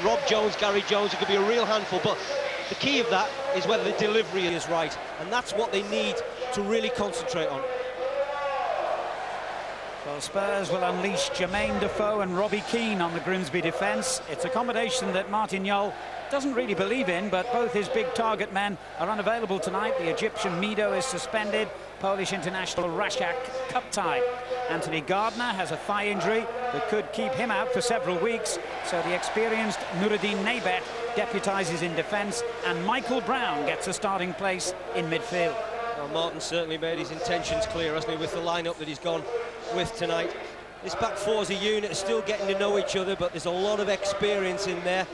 Rob Jones, Gary Jones, it could be a real handful, but the key of that is whether the delivery is right, and that's what they need to really concentrate on. Well, Spurs will unleash Jermaine Defoe and Robbie Keane on the Grimsby defence. It's a combination that Martin Jol doesn't really believe in, but both his big target men are unavailable tonight. The Egyptian Mido is suspended. Polish international Rashak cup-tied. Anthony Gardner has a thigh injury that could keep him out for several weeks, so the experienced Nuruddin Naibet deputises in defence, and Michael Brown gets a starting place in midfield. Well, Martin certainly made his intentions clear, hasn't he, with the lineup that he's gone with tonight. This back four as a unit is still getting to know each other, but there's a lot of experience in there.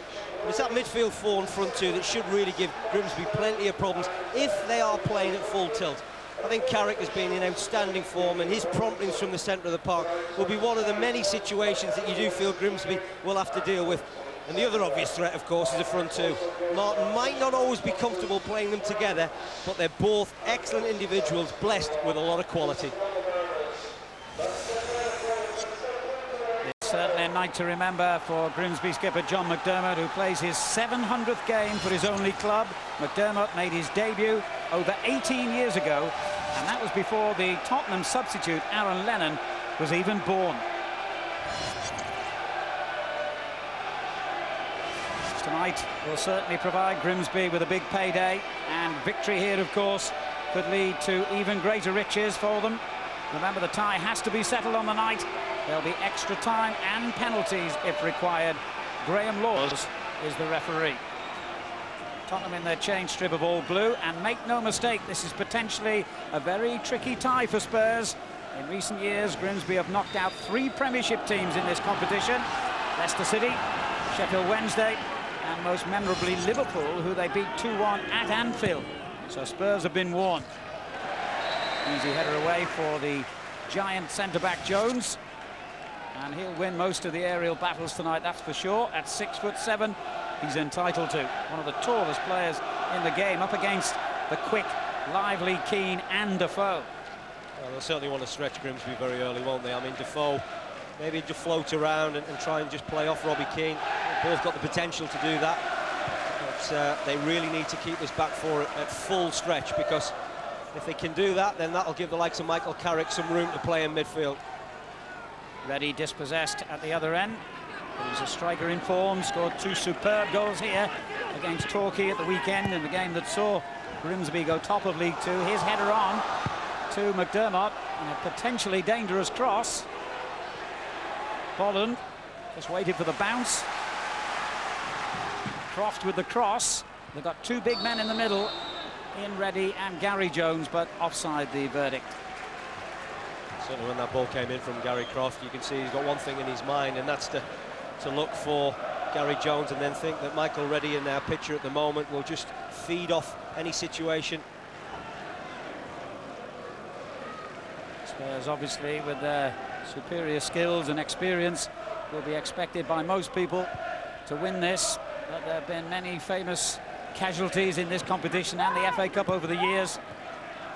And it's that midfield four and front two that should really give Grimsby plenty of problems if they are playing at full tilt. I think Carrick has been in outstanding form, and his promptings from the centre of the park will be one of the many situations that you do feel Grimsby will have to deal with. And the other obvious threat, of course, is the front two. Martin might not always be comfortable playing them together, but they're both excellent individuals, blessed with a lot of quality. It's certainly a night to remember for Grimsby skipper John McDermott, who plays his 700th game for his only club. McDermott made his debut over 18 years ago, and that was before the Tottenham substitute Aaron Lennon was even born. Tonight will certainly provide Grimsby with a big payday, and victory here, of course, could lead to even greater riches for them. Remember, the tie has to be settled on the night. There'll be extra time and penalties if required. Graham Laws is the referee. Tottenham in their change strip of all blue, and make no mistake, this is potentially a very tricky tie for Spurs. In recent years, Grimsby have knocked out 3 Premiership teams in this competition: Leicester City, Sheffield Wednesday, and most memorably Liverpool, who they beat 2-1 at Anfield. So Spurs have been warned. Easy header away for the giant centre-back Jones, and he'll win most of the aerial battles tonight, that's for sure. At 6'7", he's entitled to. One of the tallest players in the game, up against the quick, lively Keane and Defoe. Well, they'll certainly want to stretch Grimsby very early, won't they? I mean, Defoe maybe just float around and try and just play off Robbie Keane. They've both got the potential to do that, but they really need to keep this back four at full stretch, because if they can do that, then that'll give the likes of Michael Carrick some room to play in midfield. Reddy dispossessed at the other end. He's a striker in form, scored 2 superb goals here against Torquay at the weekend in the game that saw Grimsby go top of League Two. His header on to McDermott, and a potentially dangerous cross. Bolland just waited for the bounce. Croft with the cross. They've got 2 big men in the middle, in Reddy and Gary Jones, but offside the verdict. Certainly when that ball came in from Gary Croft, you can see he's got one thing in his mind, and that's to look for Gary Jones, and then think that Michael Reddy in our picture at the moment will just feed off any situation. Spurs, obviously, with their superior skills and experience, will be expected by most people to win this. But there have been many famous casualties in this competition and the FA Cup over the years.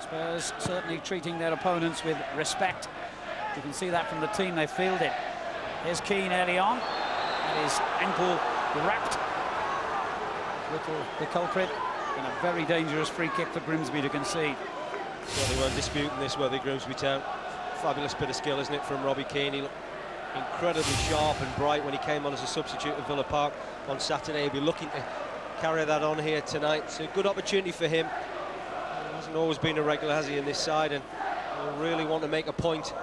Spurs certainly treating their opponents with respect. You can see that from the team they fielded. Here's Keane early on, and his ankle wrapped. Whittle, the culprit, and a very dangerous free kick for Grimsby to concede. Certainly weren't disputing this, were they, Grimsby Town? Fabulous bit of skill, isn't it, from Robbie Keane? He looked incredibly sharp and bright when he came on as a substitute at Villa Park on Saturday. He'll be looking to carry that on here tonight. It's a good opportunity for him. He hasn't always been a regular, has he, in this side, and he'll really want to make a point.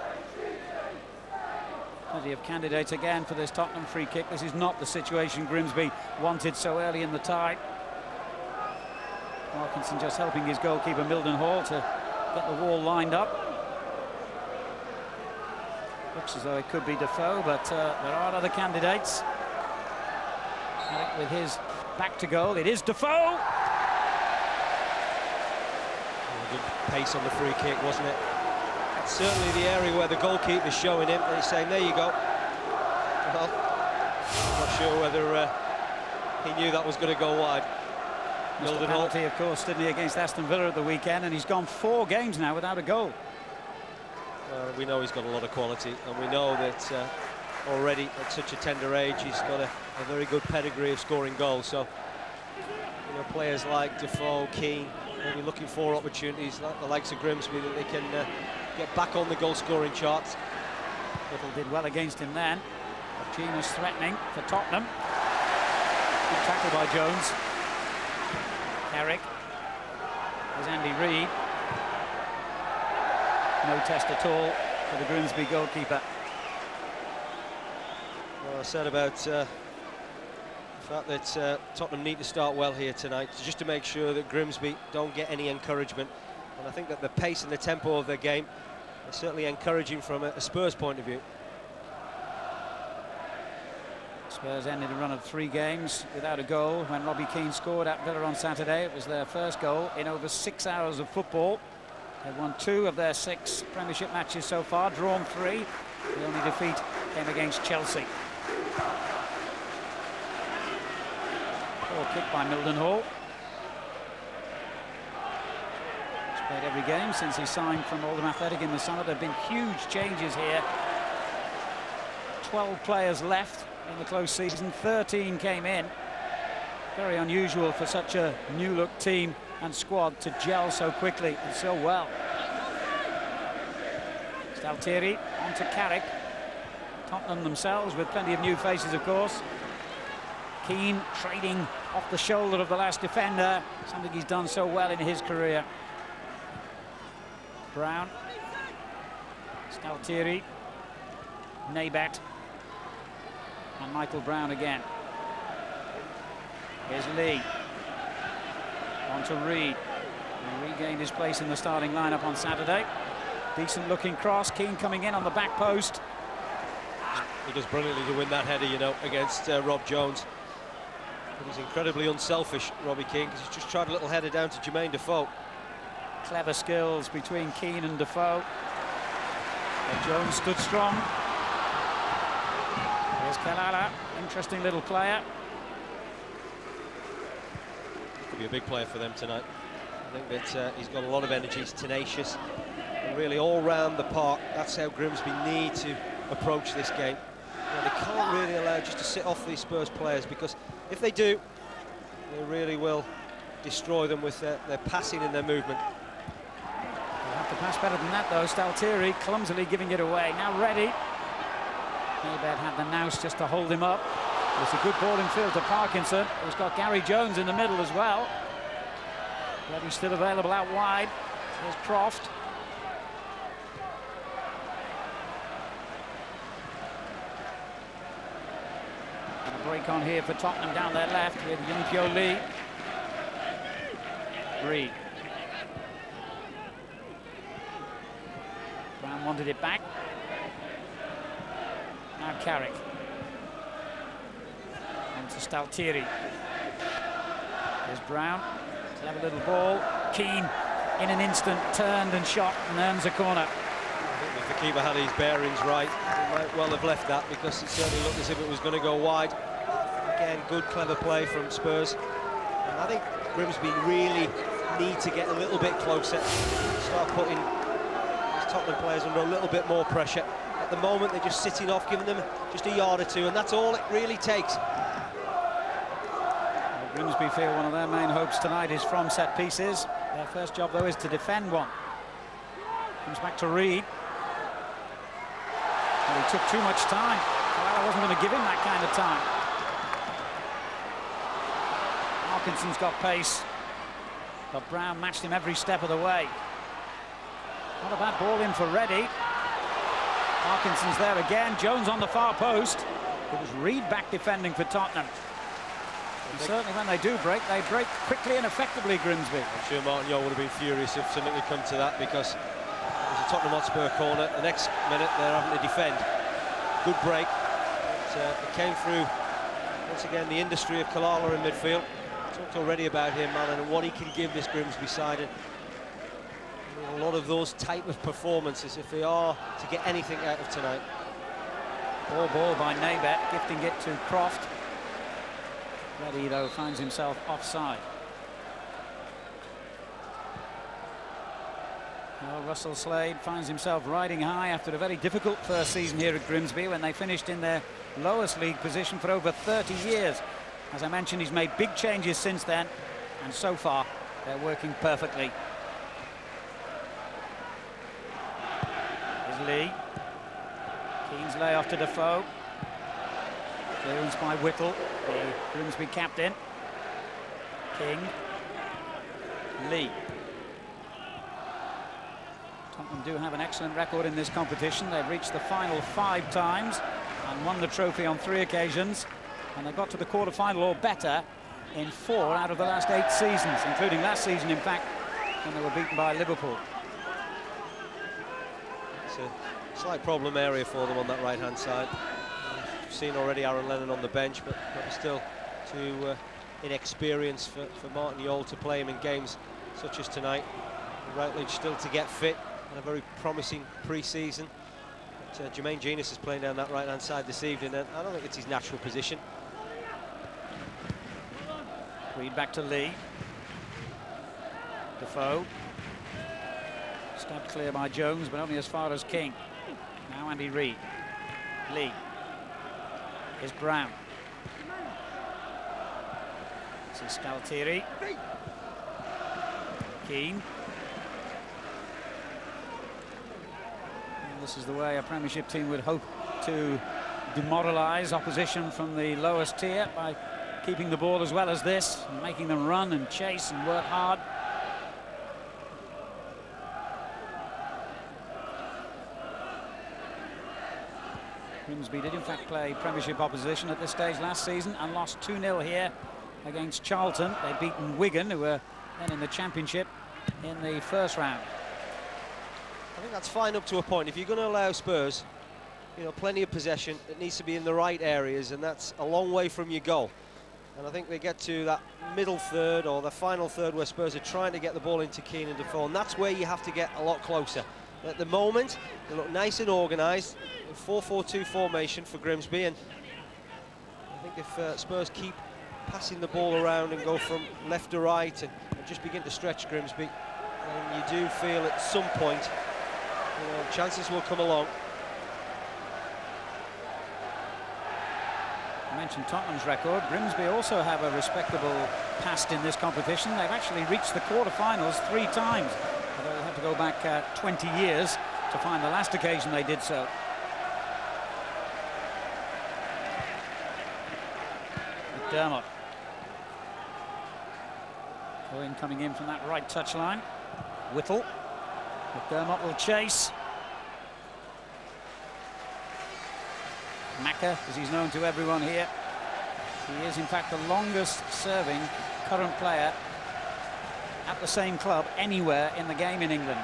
Plenty of candidates again for this Tottenham free kick. This is not the situation Grimsby wanted so early in the tie. Parkinson just helping his goalkeeper Mildenhall to get the wall lined up. Looks as though it could be Defoe, but there are other candidates. Carrick with his back to goal. It is Defoe! Good pace on the free kick, wasn't it? That's certainly the area where the goalkeeper's showing him, and he's saying, there you go. Well, I'm not sure whether he knew that was going to go wide. Missed a penalty, of course, didn't he, against Aston Villa at the weekend, and he's gone 4 games now without a goal. We know he's got a lot of quality, and we know that already at such a tender age. He's got a very good pedigree of scoring goals. So, you know, players like Defoe, Keane, maybe looking for opportunities, like the likes of Grimsby, that they can get back on the goal-scoring charts. Little did well against him then. Gene is threatening for Tottenham. Good tackle by Jones. Carrick. There's Andy Reid. No test at all for the Grimsby goalkeeper. Well, I said about the fact that Tottenham need to start well here tonight, just to make sure that Grimsby don't get any encouragement. And I think that the pace and the tempo of their game is certainly encouraging from a Spurs point of view. Spurs ended a run of 3 games without a goal when Robbie Keane scored at Villa on Saturday. It was their first goal in over 6 hours of football. They've won 2 of their 6 Premiership matches so far, drawn 3. The only defeat came against Chelsea. Poor kick by Mildenhall. He's played every game since he signed from Oldham Athletic in the summer. There have been huge changes here. 12 players left in the close season, 13 came in. Very unusual for such a new-look team and squad to gel so quickly and so well. Staltieri on to Carrick. Tottenham themselves with plenty of new faces, of course. Keane trading off the shoulder of the last defender, something he's done so well in his career. Brown. Staltieri. Nabat. And Michael Brown again. Here's Lee. On to Reid. He regained his place in the starting lineup on Saturday. Decent looking cross. Keane coming in on the back post. He does brilliantly to win that header, you know, against Rob Jones. But he's incredibly unselfish, Robbie Keane, because he's just tried a little header down to Jermaine Defoe. Clever skills between Keane and Defoe. And Jones stood strong. Here's Kalala, interesting little player. Could be a big player for them tonight. I think that he's got a lot of energy, he's tenacious, and really all round the park, that's how Grimsby need to approach this game. You know, they can't really allow just to sit off these Spurs players, because if they do, they really will destroy them with their passing and their movement. They'll have to pass better than that, though. Staltieri clumsily giving it away. Now ready. Nabat had the nous just to hold him up. It's a good ball in field to Parkinson, who's got Gary Jones in the middle as well. But he's still available out wide. Here's Croft. And a break on here for Tottenham down their left with Yungpyo Lee. Reid. Brown wanted it back. Now Carrick. On to Staltieri. There's Brown. Clever little ball. Keane in an instant turned and shot and earns a corner. I think if the keeper had his bearings right, he might well have left that, because it certainly looked as if it was going to go wide. Again, good clever play from Spurs. And I think Grimsby really need to get a little bit closer, start putting these Tottenham players under a little bit more pressure. At the moment, they're just sitting off, giving them just a yard or two, and that's all it really takes. Grimsby feel one of their main hopes tonight is from set pieces. Their first job, though, is to defend one. Comes back to Reid. Well, he took too much time. Well, I wasn't going to give him that kind of time. Parkinson's got pace, but Brown matched him every step of the way. Not a bad ball in for Reddy. Parkinson's there again. Jones on the far post. It was Reid back defending for Tottenham. And certainly when they do break, they break quickly and effectively, Grimsby. I'm sure Martin Yeo would have been furious if something had come to that, because there's a Tottenham Hotspur corner. The next minute they're having to defend. Good break. It came through, once again, the industry of Kalala in midfield. Talked already about him, Alan, and what he can give this Grimsby side. And a lot of those type of performances, if they are to get anything out of tonight. Ball by Nabat, gifting it to Croft. Reddy, though, finds himself offside. Well, Russell Slade finds himself riding high after a very difficult first season here at Grimsby when they finished in their lowest league position for over 30 years. As I mentioned, he's made big changes since then, and so far they're working perfectly. Here's Lee. Keane's layoff to Defoe. Clearance by Whittle, the Grimsby captain. King. Lee. Tottenham do have an excellent record in this competition. They've reached the final 5 times and won the trophy on 3 occasions. And they got to the quarter-final or better in 4 out of the last 8 seasons, including last season, in fact, when they were beaten by Liverpool. It's a slight problem area for them on that right-hand side. We've seen already Aaron Lennon on the bench, but still too inexperienced for Martin Jol to play him in games such as tonight. Routledge still to get fit, and a very promising pre-season. Jermaine Genius is playing down that right-hand side this evening, and I don't think it's his natural position. Reed back to Lee. Defoe. Stabbed clear by Jones, but only as far as King. Now Andy Reid. Lee. Here's Brown. This is Staltieri. Keane. And this is the way a Premiership team would hope to demoralise opposition from the lowest tier, by keeping the ball as well as this, and making them run and chase and work hard. Grimsby did in fact play Premiership opposition at this stage last season and lost 2-0 here against Charlton. They'd beaten Wigan, who were then in the Championship, in the first round. I think that's fine up to a point. If you're going to allow Spurs, you know, plenty of possession, it needs to be in the right areas, and that's a long way from your goal. And I think they get to that middle third or the final third where Spurs are trying to get the ball into Keane and Defoe, and that's where you have to get a lot closer. At the moment, they look nice and organised. 4-4-2 formation for Grimsby, and I think if Spurs keep passing the ball around and go from left to right and just begin to stretch Grimsby, then you do feel at some point, you know, chances will come along. I mentioned Tottenham's record. Grimsby also have a respectable past in this competition. They've actually reached the quarter-finals 3 times. Although they'll have to go back 20 years to find the last occasion they did so. McDermott. Owen coming in from that right touchline. Whittle. McDermott will chase. Macca, as he's known to everyone here. He is in fact the longest serving current player at the same club anywhere in the game in England.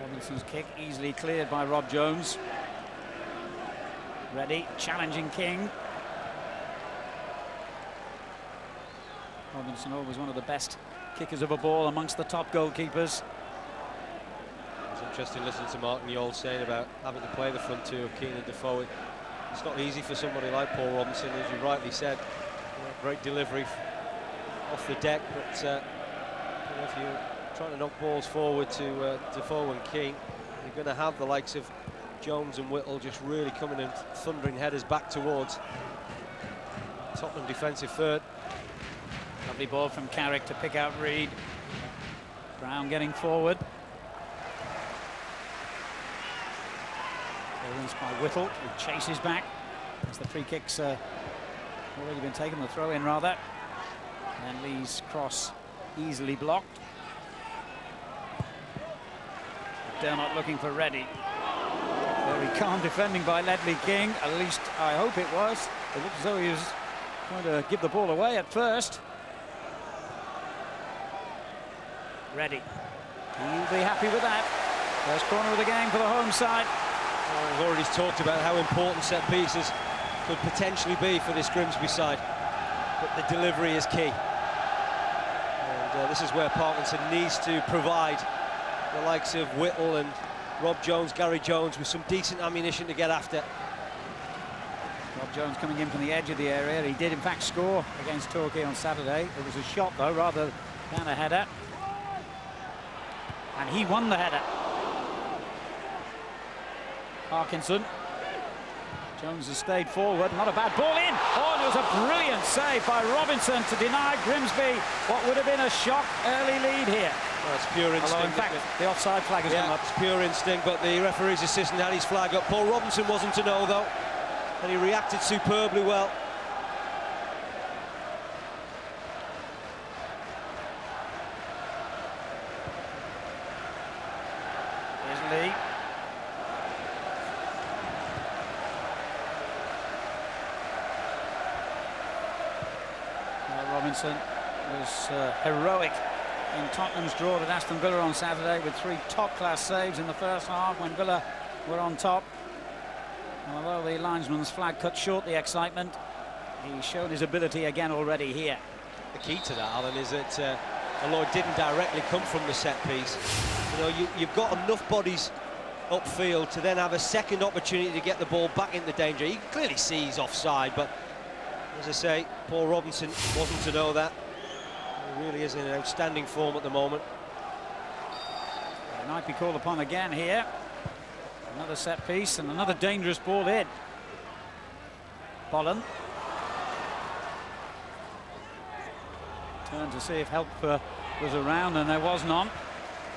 Robinson's kick easily cleared by Rob Jones. Ready, challenging King. Robinson always one of the best kickers of a ball amongst the top goalkeepers. It's interesting listening to Martin Jol saying about having to play the front two of Keane and Defoe. It's not easy for somebody like Paul Robinson, as you rightly said. You know, great delivery off the deck, but you know, if you're trying to knock balls forward to Defoe and Keane, you're going to have the likes of Jones and Whittle just really coming and thundering headers back towards Tottenham defensive third. Lovely ball from Carrick to pick out Reed. Brown getting forward. Clearance by Whittle, who chases back as the free kick's already been taken, the throw in rather. And Lee's cross easily blocked. McDermott looking for Reddy. Very calm defending by Ledley King, at least I hope it was. It looked as though he was going to give the ball away at first. Reddy. He'll be happy with that. First corner of the game for the home side. Well, we've already talked about how important set pieces could potentially be for this Grimsby side, but the delivery is key. And this is where Parkinson needs to provide the likes of Whittle and Rob Jones, Gary Jones with some decent ammunition to get after. Rob Jones coming in from the edge of the area. He did in fact score against Torquay on Saturday. It was a shot though, rather than a header. And he won the header. Parkinson. Jones has stayed forward, not a bad ball in. Oh, and it was a brilliant save by Robinson to deny Grimsby what would have been a shock early lead here. Well, it's pure instinct. Although in fact, the offside flag has come up. It's pure instinct, but the referee's assistant had his flag up. Paul Robinson wasn't to know though, and he reacted superbly well. Here's Lee. Robinson was heroic in Tottenham's draw at Aston Villa on Saturday with 3 top-class saves in the first half when Villa were on top. And although the linesman's flag cut short the excitement, he showed his ability again already here. The key to that, Alan, is that although it didn't directly come from the set piece, you know, you've got enough bodies upfield to then have a second opportunity to get the ball back into danger. You can clearly see he's offside, but as I say, Paul Robinson wasn't to know that. He really is in an outstanding form at the moment. He might be called upon again here. Another set piece and another dangerous ball in. Bolland. Turned to see if help was around, and there was none.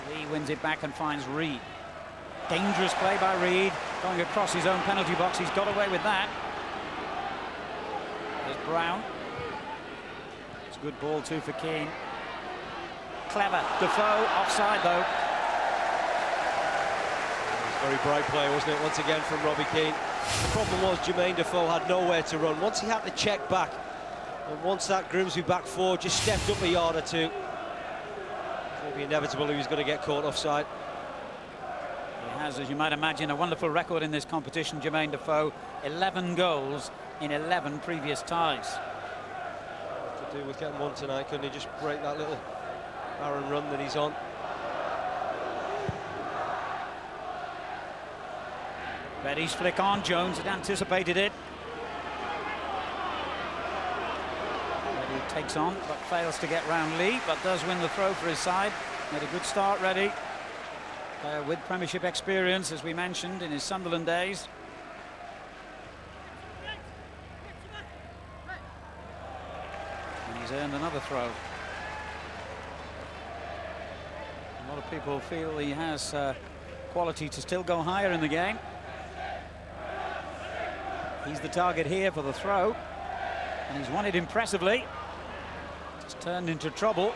Lee wins it back and finds Reed. Dangerous play by Reed, going across his own penalty box. He's got away with that. There's Brown. It's a good ball too for Keane. Clever. Defoe offside though. Very bright play, wasn't it, once again from Robbie Keane. The problem was Jermaine Defoe had nowhere to run. Once he had to check back, and once that Grimsby back four just stepped up a yard or two, it would be inevitable he was going to get caught offside. He has, as you might imagine, a wonderful record in this competition, Jermaine Defoe. 11 goals in 11 previous ties. To do with getting one tonight, couldn't he just break that little barren run that he's on? Betty's flick on. Jones had anticipated it. Reddy takes on, but fails to get round Lee, but does win the throw for his side. Made a good start, Reddy. With Premiership experience, as we mentioned, in his Sunderland days. And he's earned another throw. A lot of people feel he has quality to still go higher in the game. He's the target here for the throw, and he's won it impressively. It's turned into trouble,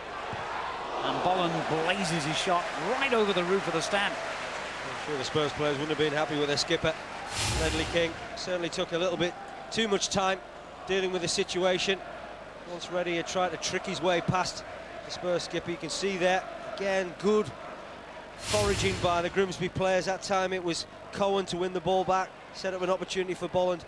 and Bolland blazes his shot right over the roof of the stand. I'm sure the Spurs players wouldn't have been happy with their skipper. Ledley King certainly took a little bit too much time dealing with the situation. Once Reddy had tried to trick his way past the Spurs skipper, you can see there, again, good foraging by the Grimsby players. That time it was Cohen to win the ball back, set up an opportunity for Bolland.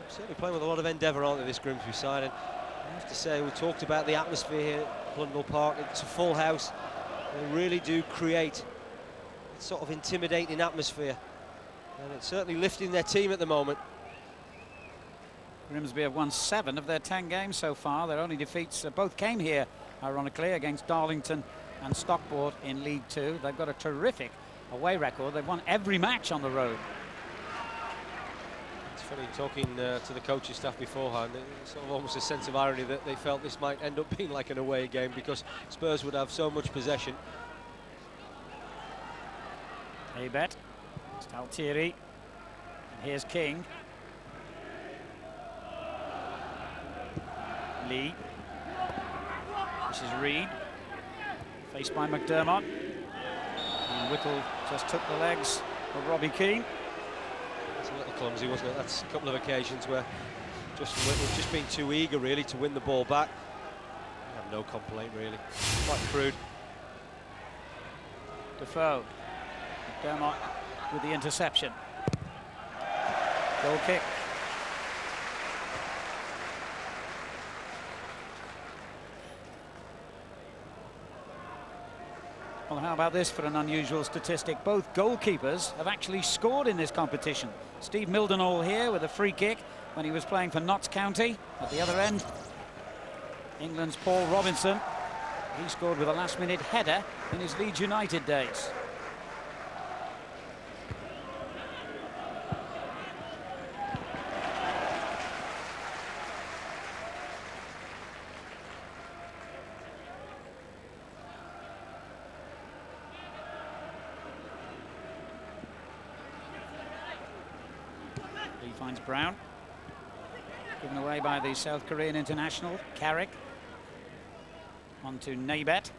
Certainly playing with a lot of endeavour, aren't they, this Grimsby side? And I have to say, we talked about the atmosphere here at Blundell Park. It's a full house. They really do create a sort of intimidating atmosphere, and it's certainly lifting their team at the moment. Grimsby have won 7 of their 10 games so far. Their only defeats both came here, ironically, against Darlington and Stockport in League 2. They've got a terrific away record. They've won every match on the road. It's funny, talking to the coaching staff beforehand, it's sort of almost a sense of irony that they felt this might end up being like an away game because Spurs would have so much possession. Aybet, Staltieri, and here's King. Lee. This is Reed, faced by McDermott. And Whittle just took the legs of Robbie Keane. It's a little clumsy, wasn't it? That's a couple of occasions where Whittle just been too eager, really, to win the ball back. I have no complaint, really. Quite crude. Defoe. Dermot with the interception. Goal kick. Well, how about this for an unusual statistic? Both goalkeepers have actually scored in this competition. Steve Mildenhall here with a free kick when he was playing for Notts County. At the other end, England's Paul Robinson. He scored with a last-minute header in his Leeds United days. He finds Brown. Given away by the South Korean international, Carrick. On to Naibet.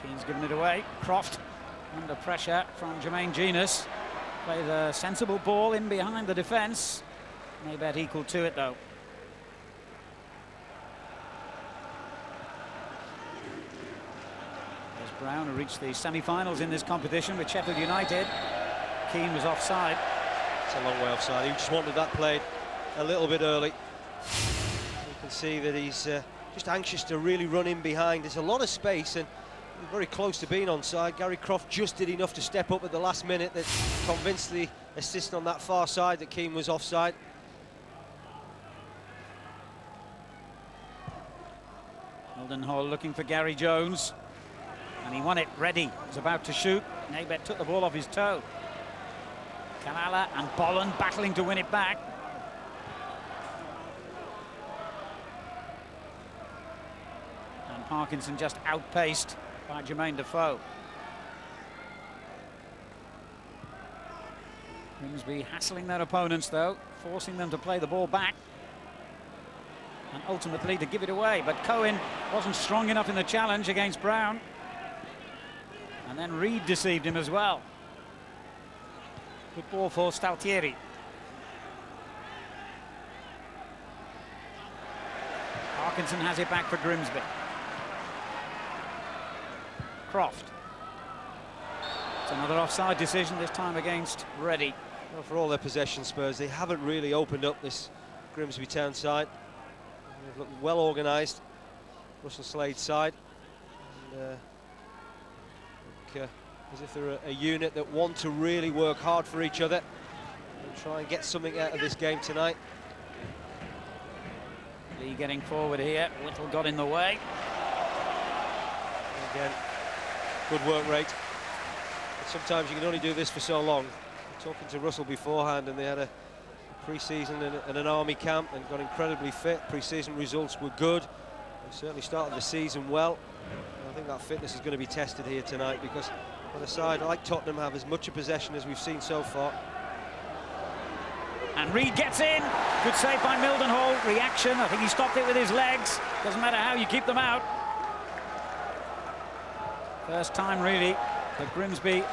Keane's given it away. Croft under pressure from Jermaine Genus. Plays a sensible ball in behind the defence. Naibet equal to it though. There's Brown, who reached the semi-finals in this competition with Sheffield United. Keane was offside. It's a long way offside. He just wanted that played a little bit early. You can see that he's just anxious to really run in behind. There's a lot of space and he's very close to being onside. Gary Croft just did enough to step up at the last minute that convinced the assistant on that far side that Keane was offside. Mildenhall looking for Gary Jones. And he won it. Ready. Was about to shoot. Naibet took the ball off his toe. Kalala and Bolland battling to win it back. And Parkinson just outpaced by Jermaine Defoe. Grimsby hassling their opponents though, forcing them to play the ball back. And ultimately to give it away, but Cohen wasn't strong enough in the challenge against Brown. And then Reed deceived him as well. Good ball for Staltieri. Parkinson has it back for Grimsby. Croft. It's another offside decision, this time against Reddy. Well, for all their possession, Spurs, they haven't really opened up this Grimsby Town side. They've looked well organised. Russell Slade's side. And, as if they're a unit that want to really work hard for each other and try and get something out of this game tonight. Lee getting forward here. Whittle got in the way. Again, good work rate. But sometimes you can only do this for so long. Talking to Russell beforehand, and they had a pre-season and an army camp and got incredibly fit. Pre-season results were good. They certainly started the season well. And I think that fitness is going to be tested here tonight, because on a side like Tottenham have as much a possession as we've seen so far. And Reed gets in. Good save by Mildenhall. Reaction. I think he stopped it with his legs. Doesn't matter how you keep them out. First time really that Grimsby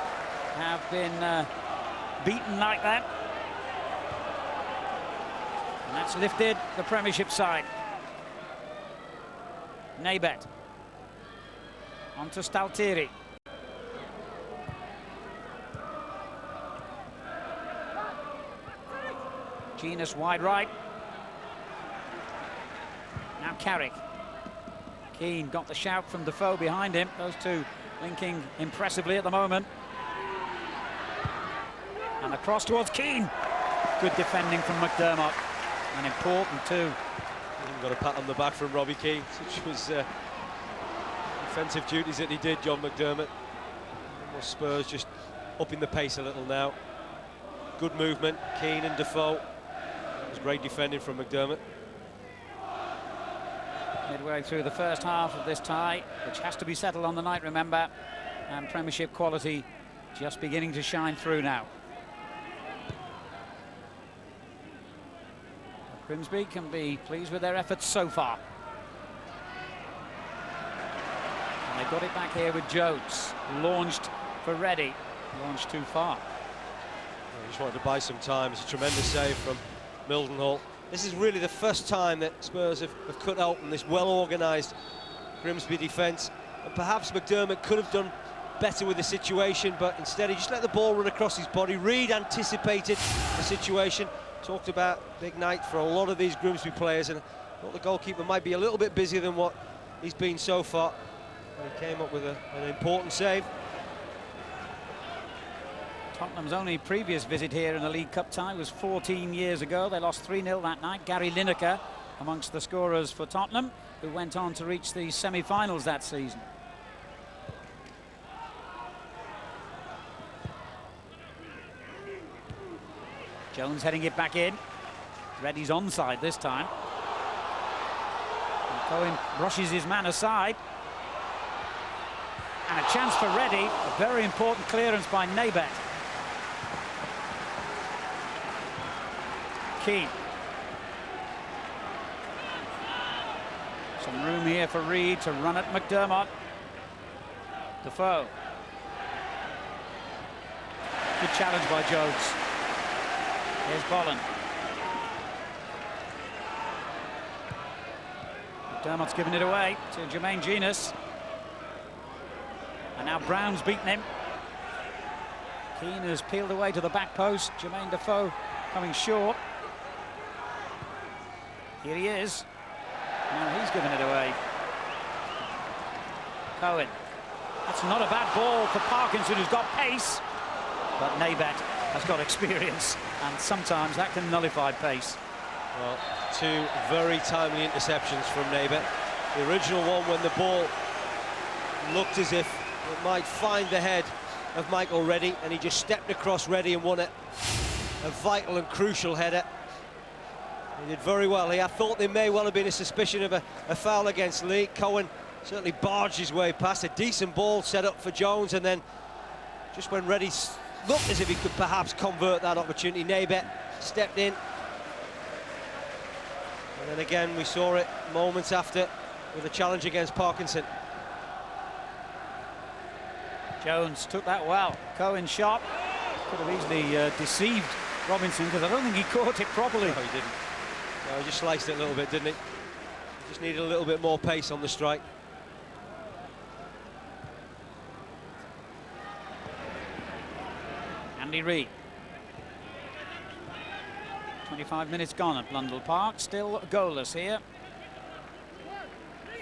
have been beaten like that. And that's lifted the Premiership side. Naibet. On to Staltieri. Genus wide right. Now Carrick. Keane got the shout from Defoe behind him. Those two linking impressively at the moment. And the cross towards Keane. Good defending from McDermott. And important too. Even got a pat on the back from Robbie Keane, which was defensive duties that he did, John McDermott. Almost Spurs just upping the pace a little now. Good movement, Keane and Defoe. It was great defending from McDermott. Midway through the first half of this tie, which has to be settled on the night, remember, and Premiership quality just beginning to shine through now. Grimsby can be pleased with their efforts so far. And they got it back here with Jones. Launched for Reddy. Launched too far. I just wanted to buy some time. It's a tremendous save from Mildenhall. This is really the first time that Spurs have cut open this well-organised Grimsby defence. And perhaps McDermott could have done better with the situation, but instead he just let the ball run across his body. Reid anticipated the situation. Talked about big night for a lot of these Grimsby players, and I thought the goalkeeper might be a little bit busier than what he's been so far. And he came up with an important save. Tottenham's only previous visit here in the League Cup tie was 14 years ago. They lost 3-0 that night. Gary Lineker amongst the scorers for Tottenham, who went on to reach the semi-finals that season. Jones heading it back in. Reddy's onside this time. And Cohen brushes his man aside. And a chance for Reddy. A very important clearance by Naibet. Keane. Some room here for Reid to run at McDermott. Defoe. Good challenge by Jones. Here's Bolland. McDermott's given it away to Jermaine Genius. And now Brown's beaten him. Keane has peeled away to the back post. Jermaine Defoe coming short. Here he is. Now he's given it away. Cohen. That's not a bad ball for Parkinson, who's got pace. But Naibet has got experience, and sometimes that can nullify pace. Well, two very timely interceptions from Naibet. The original one when the ball looked as if it might find the head of Michael Reddy, and he just stepped across Reddy and won it. A vital and crucial header. He did very well. I thought there may well have been a suspicion of a foul against Lee. Cohen certainly barged his way past. A decent ball set up for Jones, and then just when Reddy looked as if he could perhaps convert that opportunity, Naibet stepped in. And then again we saw it moments after with a challenge against Parkinson. Jones took that well. Cohen shot. Could have easily deceived Robinson, because I don't think he caught it properly. No, he didn't. No, he just sliced it a little bit, didn't he? He just needed a little bit more pace on the strike. Andy Reid. 25 minutes gone at Blundell Park, still goalless here.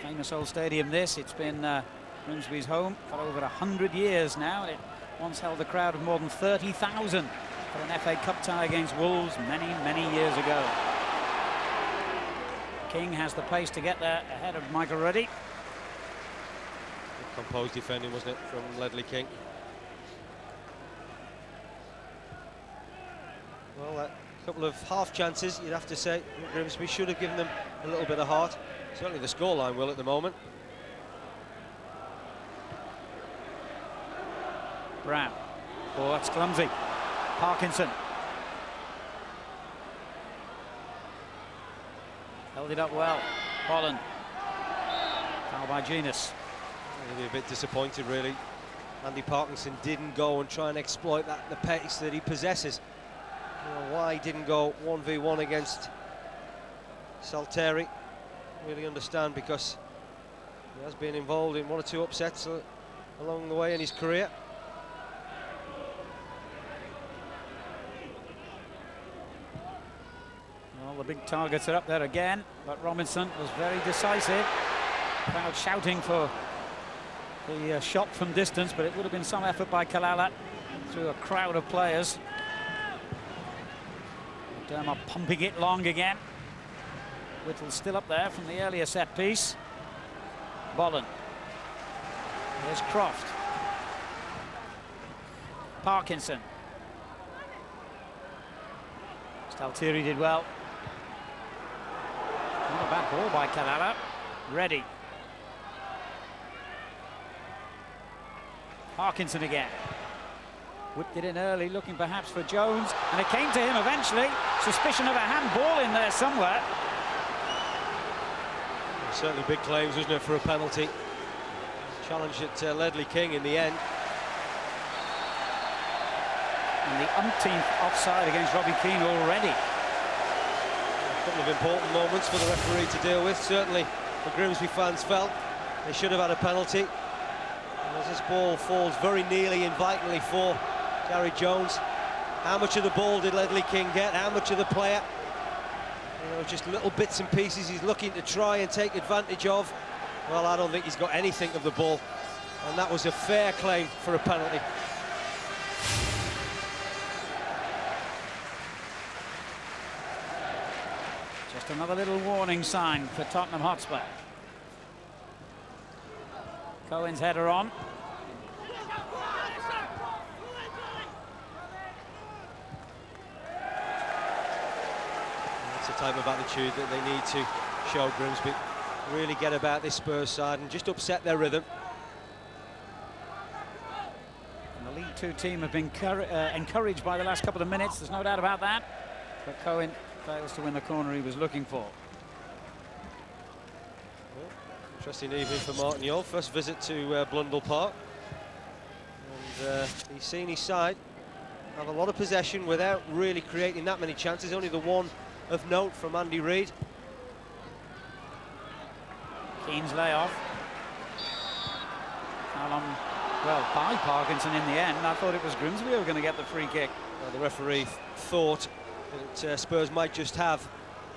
Famous old stadium this. It's been Grimsby's home for over 100 years now. It once held a crowd of more than 30,000 for an FA Cup tie against Wolves many, many years ago. King has the pace to get there ahead of Michael Reddy. Composed defending, wasn't it, from Ledley King? Well, a couple of half chances, you'd have to say. Grimsby should have given them a little bit of heart. Certainly the scoreline will at the moment. Brown. Oh, that's clumsy. Parkinson. Held it up well. Bolland. Foul by Genius. I'll be a bit disappointed, really. Andy Parkinson didn't go and try and exploit the pace that he possesses. You know, why he didn't go 1v1 against Salteri, really understand, because he has been involved in one or two upsets along the way in his career. Well, the big targets are up there again, but Robinson was very decisive. Crowd shouting for the shot from distance, but it would have been some effort by Kalala through a crowd of players. Dermot pumping it long again. Whittle's still up there from the earlier set piece. Bolland. Here's Croft. Parkinson. Staltieri did well. Not a bad ball by Kalala. Reddy. Parkinson again. Whipped it in early, looking perhaps for Jones, and it came to him eventually. Suspicion of a handball in there somewhere. Certainly big claims, wasn't it, for a penalty. Challenged at Ledley King in the end. And the umpteenth offside against Robbie Keane already. A couple of important moments for the referee to deal with. Certainly the Grimsby fans felt they should have had a penalty. As this ball falls very nearly and vitally for Gary Jones. How much of the ball did Ledley King get? How much of the player? You know, just little bits and pieces he's looking to try and take advantage of. Well, I don't think he's got anything of the ball. And that was a fair claim for a penalty. Just another little warning sign for Tottenham Hotspur. Cohen's header on. That's the type of attitude that they need to show Grimsby. Really get about this Spurs side and just upset their rhythm. And the League Two team have been encouraged by the last couple of minutes, there's no doubt about that. But Cohen fails to win the corner he was looking for. Well, interesting evening for Martin Yole. First visit to Blundell Park. And he's seen his side have a lot of possession without really creating that many chances. Only the one of note from Andy Reid. Keane's layoff. Foul on, well, by Parkinson in the end. I thought it was Grimsby who were going to get the free kick. Well, the referee thought that Spurs might just have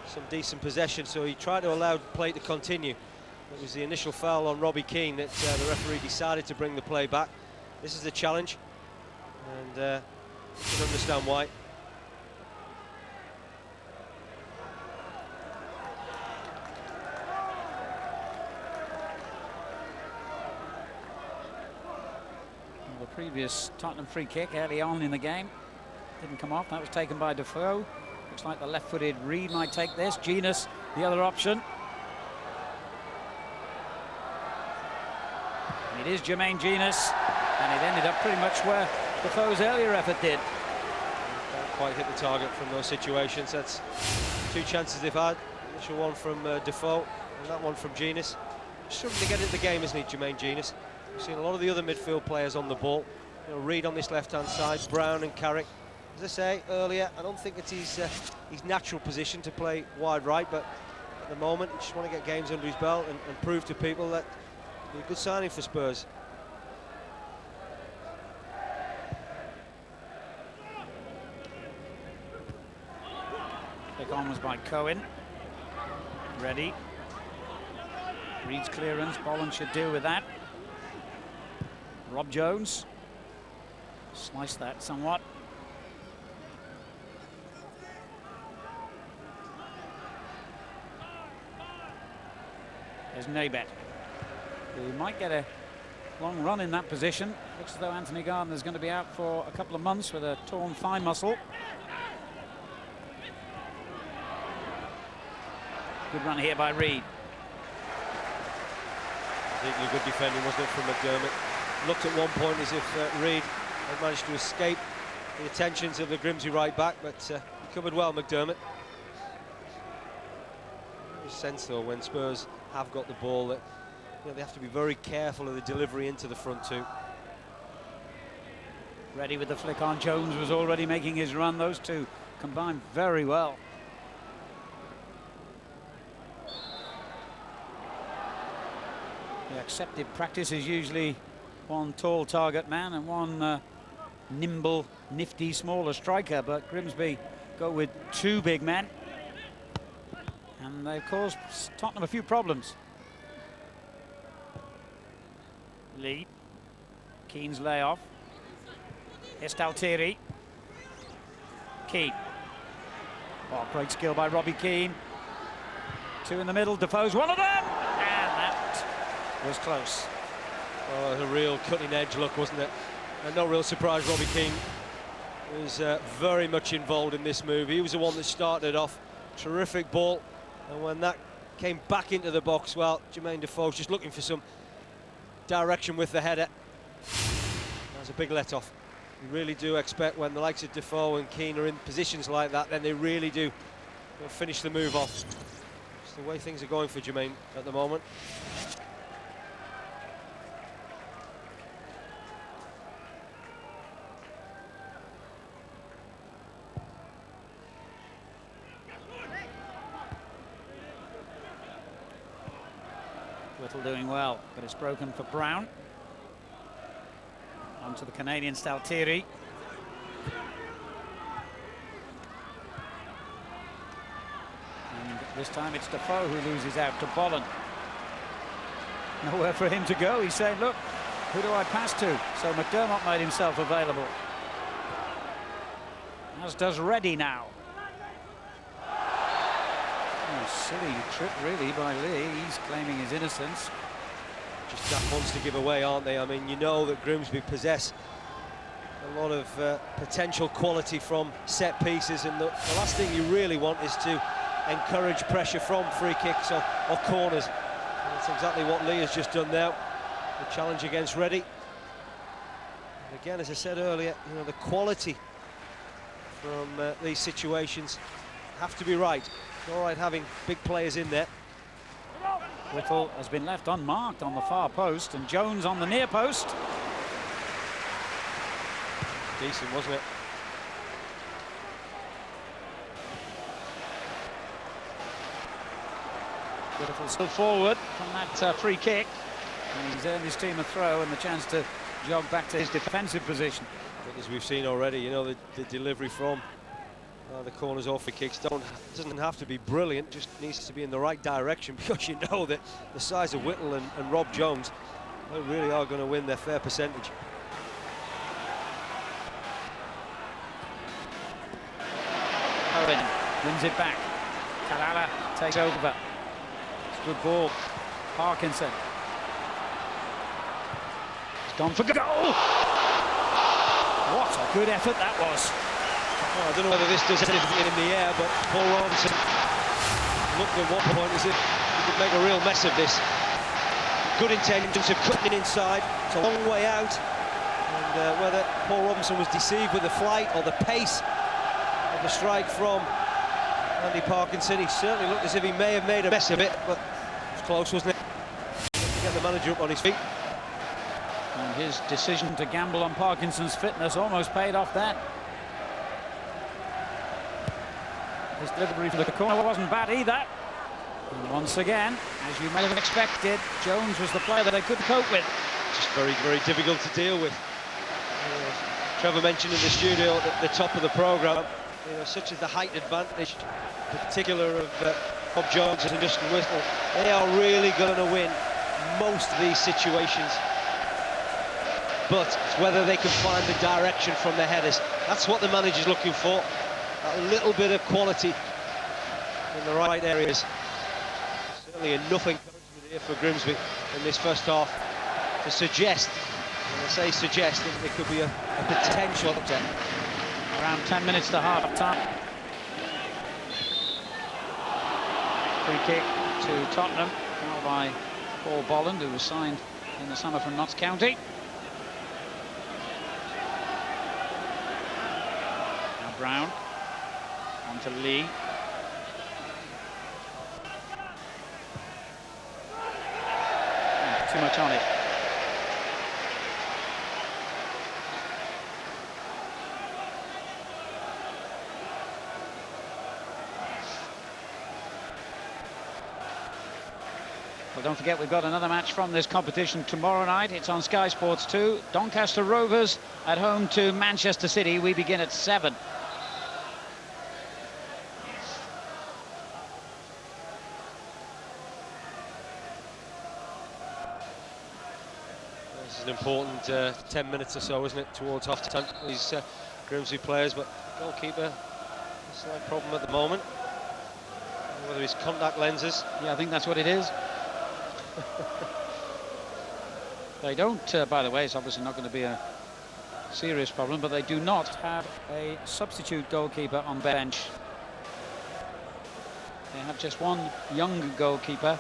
some decent possession, so he tried to allow play to continue. It was the initial foul on Robbie Keane that the referee decided to bring the play back. This is the challenge, and you can understand why. The previous Tottenham free kick early on in the game didn't come off. That was taken by Defoe. Looks like the left-footed Reid might take this. Genus, the other option. And it is Jermaine Genus, and it ended up pretty much where Defoe's earlier effort did. Can't quite hit the target from those situations. That's two chances they've had. The initial one from Defoe, and that one from Genus. Struggling to get into the game, isn't he, Jermaine Genus? We've seen a lot of the other midfield players on the ball. You know, Reid on this left-hand side, Brown and Carrick. As I say earlier, I don't think it's his natural position to play wide right, but at the moment, he just want to get games under his belt and prove to people that it'll be a good signing for Spurs. Kick on was by Cohen. Ready. Reid's clearance. Bolland should deal with that. Rob Jones. Slice that somewhat. There's Nabet. He might get a long run in that position. Looks as though Anthony Gardner's going to be out for a couple of months with a torn thigh muscle. Good run here by Reid. Particularly good defending, wasn't it, from McDermott? Looked at one point as if Reid had managed to escape the attentions of the Grimsby right back, but he covered well, McDermott. There's a sense, though, when Spurs have got the ball, that they have to be very careful of the delivery into the front two. Ready with the flick on. Jones was already making his run. Those two combined very well. The accepted practice is usually one tall target man and one nimble, nifty, smaller striker, but Grimsby go with two big men, and they've caused Tottenham a few problems. Lee, Keane's layoff. Here's Stalteri. Keane. Oh, great skill by Robbie Keane. Two in the middle. Defoe's one of them, and that was close. Oh, a real cutting-edge look, wasn't it? And no real surprise, Robbie Keane was very much involved in this move. He was the one that started off. Terrific ball, and when that came back into the box, well, Jermaine Defoe's just looking for some direction with the header. That was a big let-off. You really do expect when the likes of Defoe and Keane are in positions like that, then they really do finish the move off. It's the way things are going for Jermaine at the moment. Whittle doing well, but it's broken for Brown. Onto the Canadian Staltieri. And this time it's Defoe who loses out to Bolland. Nowhere for him to go. He's saying, look, who do I pass to? So McDermott made himself available. As does Reddy now. Oh, silly trip really by Lee. He's claiming his innocence. Just tough ones to give away, aren't they? I mean, you know that Grimsby possess a lot of potential quality from set pieces, and the last thing you really want is to encourage pressure from free kicks or corners. And that's exactly what Lee has just done now. The challenge against Reddy. And again, as I said earlier, you know, the quality from these situations have to be right. It's all right having big players in there. Whittle has been left unmarked on the far post, and Jones on the near post. Decent, wasn't it? Whittle still forward from that free kick. And he's earned his team a throw and the chance to jog back to his defensive position. But as we've seen already, you know, the delivery from the corners or free kicks doesn't have to be brilliant, just needs to be in the right direction, because you know that the size of Whittle and Rob Jones, they really are going to win their fair percentage. Owen wins it back. Kalala takes over. It's a good ball. Parkinson. It's gone for goal. What a good effort that was. Well, I don't know whether this does anything in the air, but Paul Robinson looked at one point as if he could make a real mess of this. Good intentions of cutting it inside. It's a long way out. And whether Paul Robinson was deceived with the flight or the pace of the strike from Andy Parkinson, he certainly looked as if he may have made a mess of it, but it was close, wasn't it? To get the manager up on his feet. And his decision to gamble on Parkinson's fitness almost paid off that. His delivery for the corner wasn't bad either. And once again, as you may have expected, Jones was the player that they couldn't cope with. Just very, very difficult to deal with. Trevor mentioned in the studio at the top of the programme, you know, such as the height advantage, in particular of Bob Jones and Justin Whittle. They are really going to win most of these situations. But it's whether they can find the direction from their headers. That's what the manager's looking for. A little bit of quality in the right areas. Certainly enough encouragement here for Grimsby in this first half to suggest, and I say suggest, that there could be a potential upset. Around 10 minutes to half time. Free kick to Tottenham, now by Paul Bolland, who was signed in the summer from Notts County. Now Brown. On to Lee. Too much on it. Well, don't forget, we've got another match from this competition tomorrow night. It's on Sky Sports 2. Doncaster Rovers at home to Manchester City. We begin at 7. This is an important 10 minutes or so, isn't it, towards half-time, these Grimsby players, but goalkeeper, a slight problem at the moment. Whether it's contact lenses. Yeah, I think that's what it is. They don't, by the way, it's obviously not going to be a serious problem, but they do not have a substitute goalkeeper on bench. They have just one young goalkeeper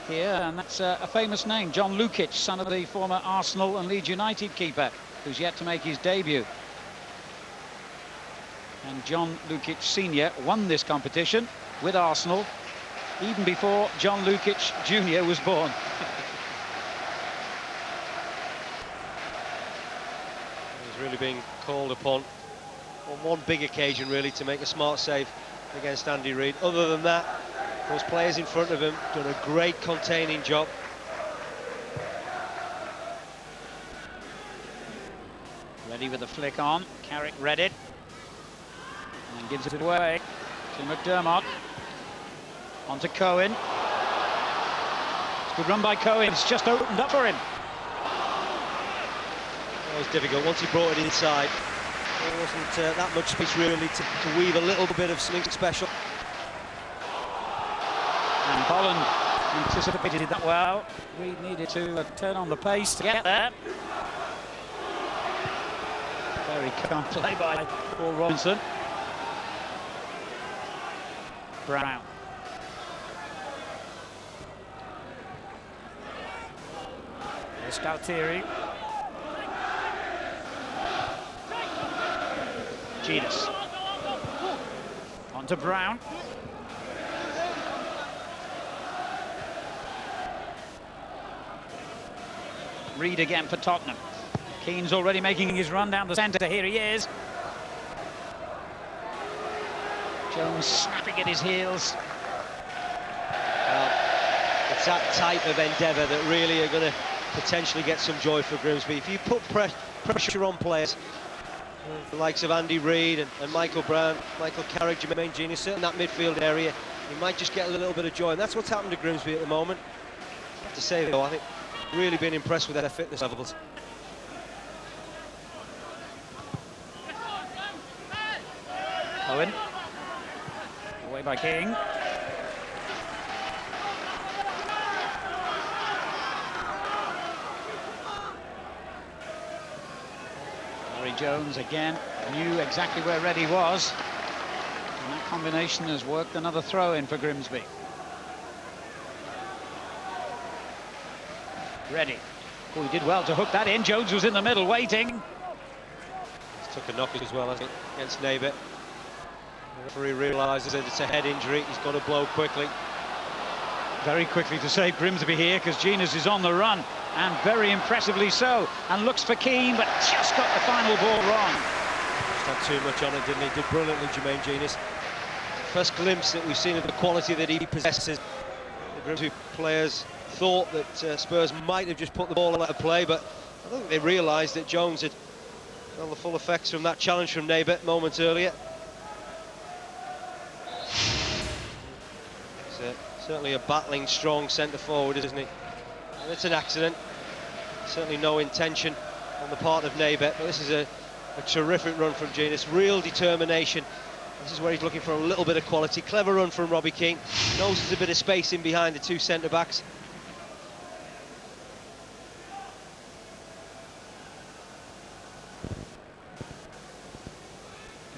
here, and that's a famous name, John Lukic, son of the former Arsenal and Leeds United keeper, who's yet to make his debut. And John Lukic Sr. won this competition with Arsenal even before John Lukic Jr. was born. He's really being called upon on one big occasion, really, to make a smart save against Andy Reid. Other than that, those players in front of him done a great containing job. Ready with the flick on. Carrick read it. And then gives it away to McDermott. On to Cohen. It's a good run by Cohen. It's just opened up for him. That was difficult. Once he brought it inside, there wasn't that much space really to weave a little bit of something special. And Holland anticipated that well. We needed to turn on the pace to get there. Very calm play by Paul Robinson. Brown. Here's Staltieri. Genus. On to Brown. Reed again for Tottenham. Keane's already making his run down the centre. Here he is. Jones snapping at his heels. Well, it's that type of endeavour that really are going to potentially get some joy for Grimsby. If you put pressure on players, the likes of Andy Reid and Michael Brown, Michael Carrick, Jermaine Genius, in that midfield area, you might just get a little bit of joy, and that's what's happened to Grimsby at the moment. I have to say, though, I think really been impressed with their fitness levels. Owen. Away by King. Harry Jones again knew exactly where Reddy was. And that combination has worked another throw in for Grimsby. Reddy. Oh, he did well to hook that in. Jones was in the middle waiting. He's took a knock as well, I think, against Naibet. The referee realises that it's a head injury. He's got to blow quickly. Very quickly to save Grimsby here, because Genus is on the run, and very impressively so, and looks for Keane, but just got the final ball wrong. Just had too much on it, didn't he? Did brilliantly, Jermaine Genus. First glimpse that we've seen of the quality that he possesses. The Grimsby players thought that Spurs might have just put the ball out of play, but I don't think they realised that Jones had felt the full effects from that challenge from Naibet moments earlier. Certainly a battling, strong centre-forward, isn't he? And it's an accident. Certainly no intention on the part of Naibet, but this is a terrific run from Genus. Real determination. This is where he's looking for a little bit of quality. Clever run from Robbie King. Knows there's a bit of space in behind the two centre-backs.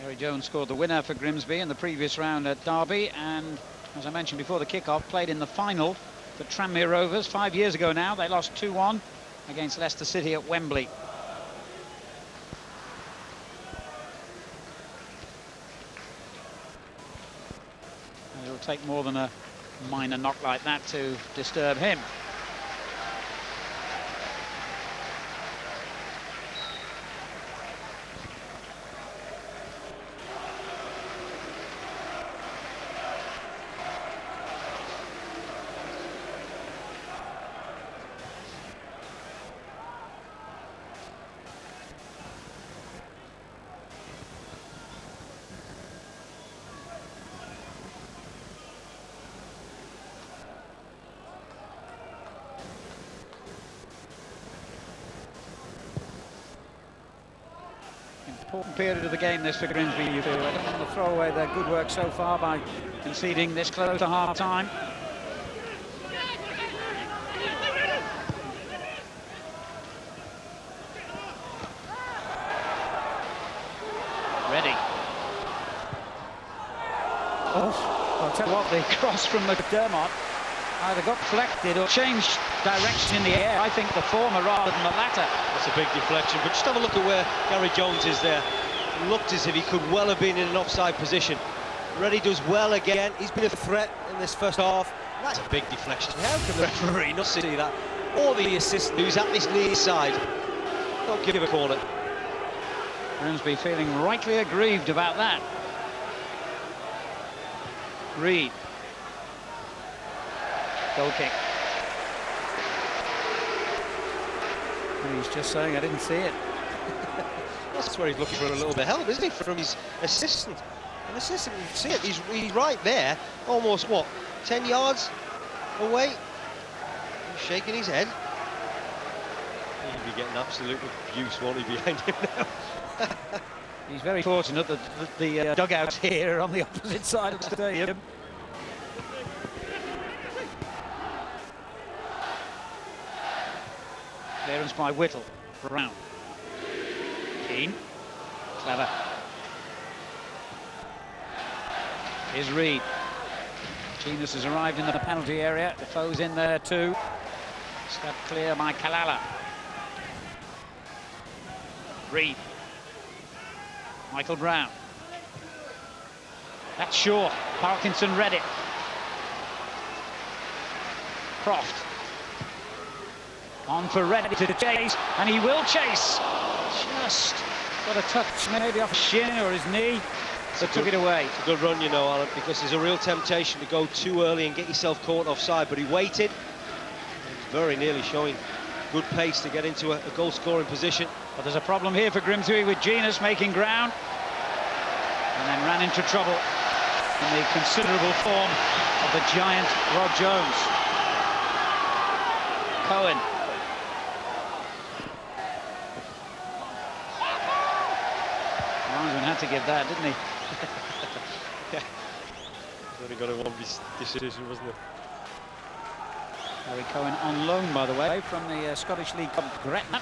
Harry Jones scored the winner for Grimsby in the previous round at Derby, and as I mentioned before the kick-off, played in the final for Tranmere Rovers 5 years ago now. They lost 2-1 against Leicester City at Wembley. And it'll take more than a minor knock like that to disturb him. Important period of the game this for Grimsby, you feel. I don't want to throw away their good work so far by conceding this close to half-time. Ready. Oh, I'll tell you what, the cross from McDermott either got deflected or changed direction in the air. I think the former rather than the latter. That's a big deflection, but just have a look at where Gary Jones is there. It looked as if he could well have been in an offside position. Reddy does well again. He's been a threat in this first half. That's a big deflection. How can the referee not see that? Or the assistant who's at this near side. Don't give him a corner. Grimsby feeling rightly aggrieved about that. Reed. Goal kick. And he's just saying, I didn't see it. That's where he's looking for a little bit of help, isn't he, from his assistant? An assistant, you can see it, he's right there, almost, what, 10 yards away? He's shaking his head. He'll be getting absolute abuse, won't he, behind him now? He's very fortunate that the dugouts here are on the opposite side of the stadium. Clearance by Whittle. Brown. Keane. Clever. Here's Reed. Genius has arrived in the penalty area. Defoe's in there too. Step clear by Kalala. Reed. Michael Brown. That's Shaw. Parkinson read it. Croft. On for Reddy to chase, and he will chase. Just got a touch, maybe off his shin or his knee, so took it away. It's a good run, you know, Alan, because there's a real temptation to go too early and get yourself caught offside, but he waited. He's very nearly showing good pace to get into a goal-scoring position. But there's a problem here for Grimsby with Genus making ground, and then ran into trouble in the considerable form of the giant Rod Jones. Cohen. Linesman had to give that, didn't he? Yeah. He's only got a one decision, wasn't it? Harry Cohen on loan, by the way, from the Scottish League Cup Gretna.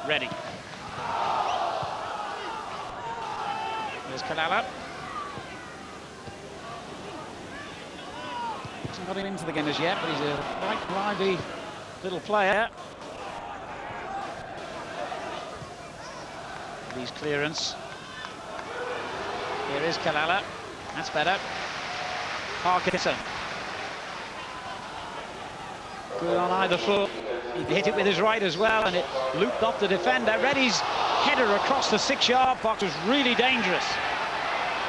Ready. There's Kalala. Hasn't got him into the game as yet, but he's a quite lively little player. Lee's clearance. Here is Kalala. That's better. Parkinson. Good on either foot. He hit it with his right as well, and it looped off the defender. Reddy's header across the 6-yard box was really dangerous.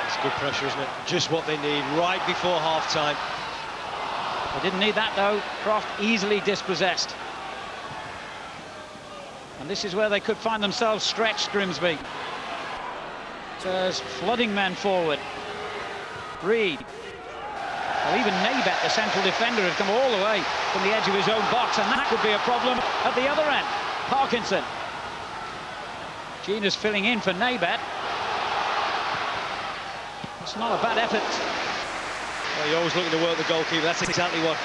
It's good pressure, isn't it? Just what they need right before half-time. They didn't need that, though. Croft easily dispossessed. And this is where they could find themselves stretched, Grimsby. There's flooding men forward. Reed. Well, even Naybet, the central defender, has come all the way from the edge of his own box, and that could be a problem at the other end. Parkinson. Genus filling in for Naybet. It's not a bad effort. Well, you're always looking to work the goalkeeper. That's exactly what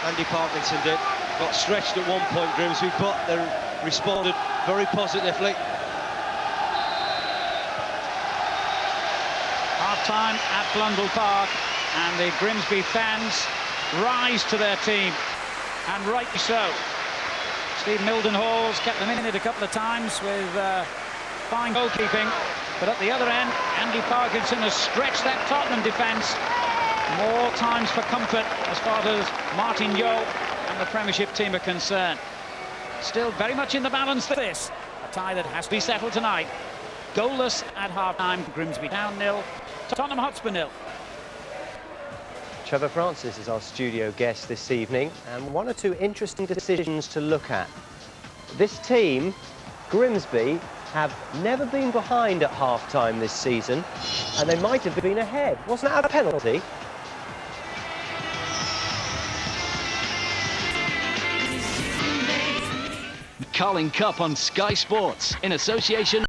Andy Parkinson did. Got stretched at one point, Grimsby, but they responded very positively. Half-time at Blundell Park, and the Grimsby fans rise to their team, and rightly so. Steve Mildenhall's kept them in it a couple of times with fine goalkeeping, but at the other end, Andy Parkinson has stretched that Tottenham defence. More times for comfort as far as Martin Yeo and the Premiership team are concerned. Still very much in the balance for this. A tie that has to be settled tonight. Goalless at half-time. Grimsby down 0. Tottenham Hotspur 0. Trevor Francis is our studio guest this evening, and one or two interesting decisions to look at. This team, Grimsby, have never been behind at half-time this season, and they might have been ahead. Wasn't that a penalty? Carling Cup on Sky Sports in association